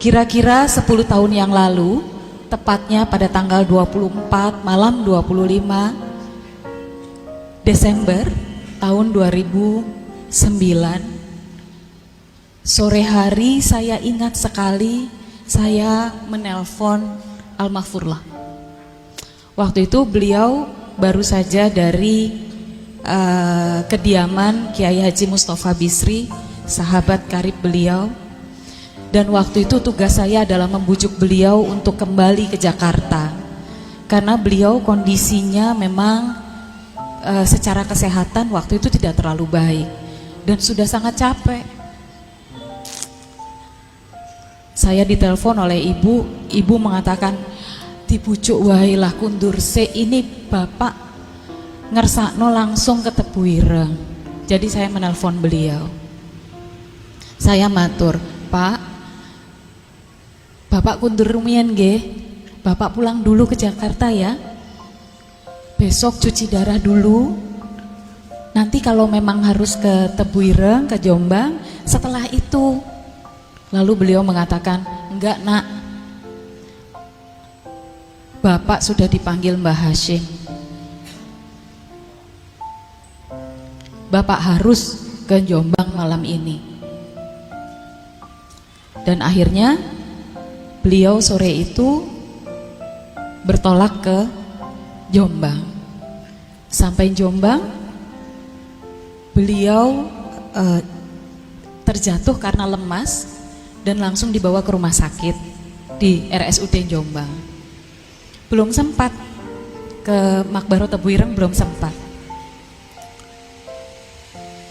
Kira-kira 10 tahun yang lalu, tepatnya pada tanggal 24 malam 25 Desember tahun 2009, sore hari saya ingat sekali saya menelpon almarhumlah. Waktu itu beliau baru saja dari kediaman Kiai Haji Mustafa Bisri, sahabat karib beliau. Dan waktu itu tugas saya adalah membujuk beliau untuk kembali ke Jakarta, karena beliau kondisinya memang secara kesehatan waktu itu tidak terlalu baik dan sudah sangat capek. Saya ditelepon oleh ibu mengatakan, dibujuk wailah kundur se, ini bapak ngersakno langsung ke Tebuireng. Jadi saya menelpon beliau, saya matur, Pak, bapak kundur rumiyin nggih, bapak pulang dulu ke Jakarta ya, besok cuci darah dulu, nanti kalau memang harus ke Tebuireng, ke Jombang, setelah itu. Lalu beliau mengatakan, enggak nak, bapak sudah dipanggil Mbah Hashim, bapak harus ke Jombang malam ini. Dan akhirnya beliau sore itu bertolak ke Jombang. Sampai Jombang, beliau terjatuh karena lemas dan langsung dibawa ke rumah sakit di RSUD Jombang. Belum sempat ke Makbaro Tebuireng, belum sempat.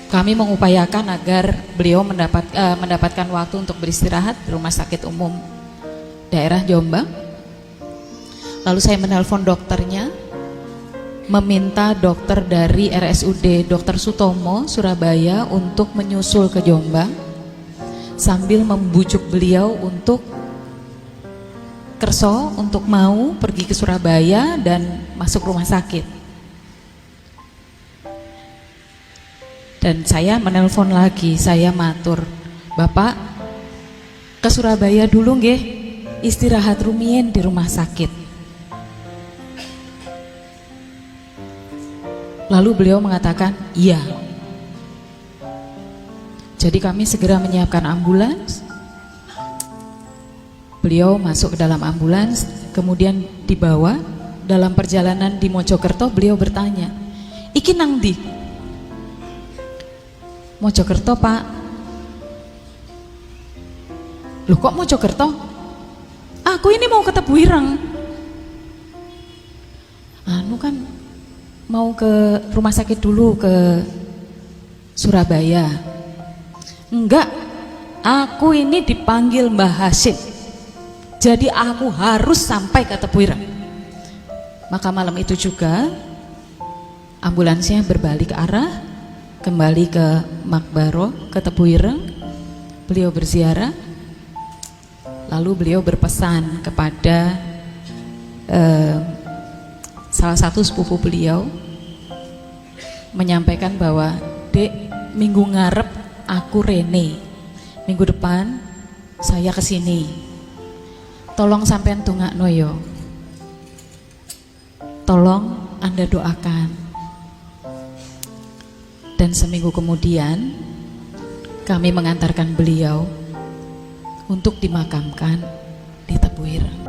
Kami mengupayakan agar beliau mendapatkan waktu untuk beristirahat di Rumah Sakit Umum Daerah Jombang. Lalu saya menelpon dokternya, meminta dokter dari RSUD Dr. Sutomo Surabaya untuk menyusul ke Jombang, sambil membujuk beliau untuk kerso, untuk mau pergi ke Surabaya dan masuk rumah sakit. Dan saya menelpon lagi, saya matur, bapak ke Surabaya dulu nggih, istirahat rumiyin di rumah sakit. Lalu beliau mengatakan iya. Jadi kami segera menyiapkan ambulans. Beliau masuk ke dalam ambulans, kemudian dibawa. Dalam perjalanan di Mojokerto beliau bertanya, iki nang ndi? Mojokerto pak. Loh kok Mojokerto? Aku ini mau ke Tebuireng. Anu kan mau ke rumah sakit dulu ke Surabaya. Enggak, aku ini dipanggil Mbah Hashim, jadi aku harus sampai ke Tebuireng. Maka malam itu juga ambulansnya berbalik arah, kembali ke Makbaro, ke Tebuireng. Beliau berziarah. Lalu beliau berpesan kepada salah satu sepupu beliau, menyampaikan bahwa, Dek, minggu ngarep aku rene, minggu depan saya kesini, tolong sampean dongakno yo, tolong Anda doakan. Dan seminggu kemudian kami mengantarkan beliau untuk dimakamkan di Tebuireng.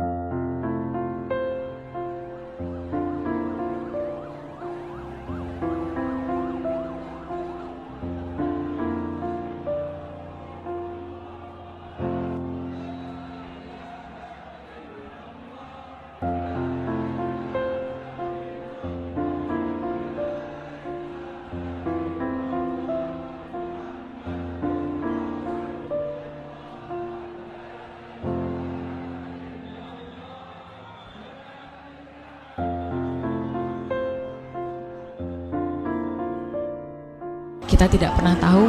Kita tidak pernah tahu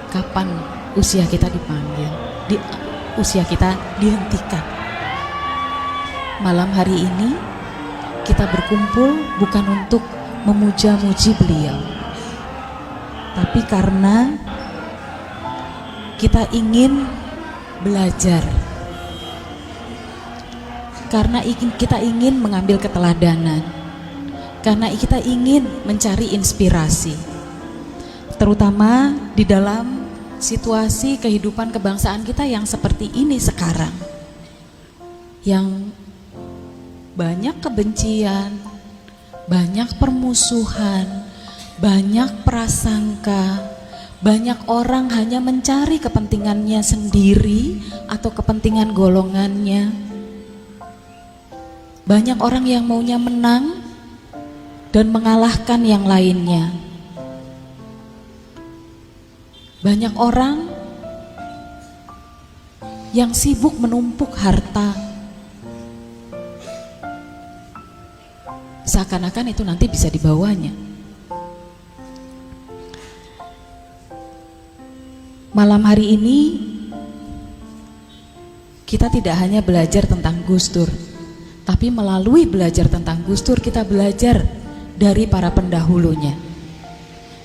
kapan usia kita dipanggil, usia kita dihentikan. Malam hari ini kita berkumpul bukan untuk memuja-muji beliau, tapi karena kita ingin belajar karena kita ingin mengambil keteladanan, karena kita ingin mencari inspirasi, terutama di dalam situasi kehidupan kebangsaan kita yang seperti ini sekarang, yang banyak kebencian, banyak permusuhan, banyak prasangka, banyak orang hanya mencari kepentingannya sendiri atau kepentingan golongannya. Banyak orang yang maunya menang dan mengalahkan yang lainnya. Banyak orang yang sibuk menumpuk harta, seakan-akan itu nanti bisa dibawanya. Malam hari ini kita tidak hanya belajar tentang Gus Dur, tapi melalui belajar tentang Gus Dur kita belajar dari para pendahulunya,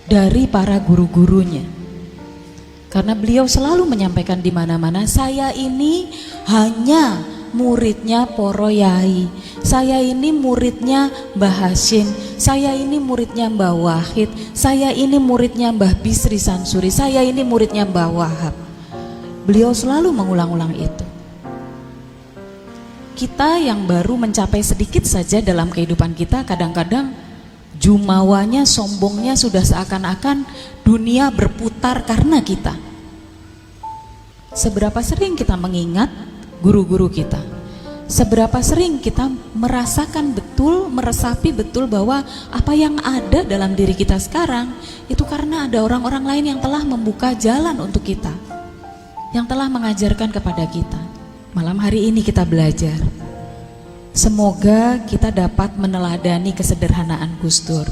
dari para guru-gurunya. Karena beliau selalu menyampaikan di mana-mana, saya ini hanya muridnya Poro Yai, saya ini muridnya Mbah Hashim, saya ini muridnya Mbah Wahid, saya ini muridnya Mbah Bisri Sansuri, saya ini muridnya Mbah Wahab. Beliau selalu mengulang-ulang itu. Kita yang baru mencapai sedikit saja dalam kehidupan kita, kadang-kadang jumawanya, sombongnya sudah seakan-akan dunia berputar karena kita. Seberapa sering kita mengingat guru-guru kita? Seberapa sering kita merasakan betul, meresapi betul bahwa apa yang ada dalam diri kita sekarang itu karena ada orang-orang lain yang telah membuka jalan untuk kita, yang telah mengajarkan kepada kita. Malam hari ini kita belajar. Semoga kita dapat meneladani kesederhanaan Gus Dur.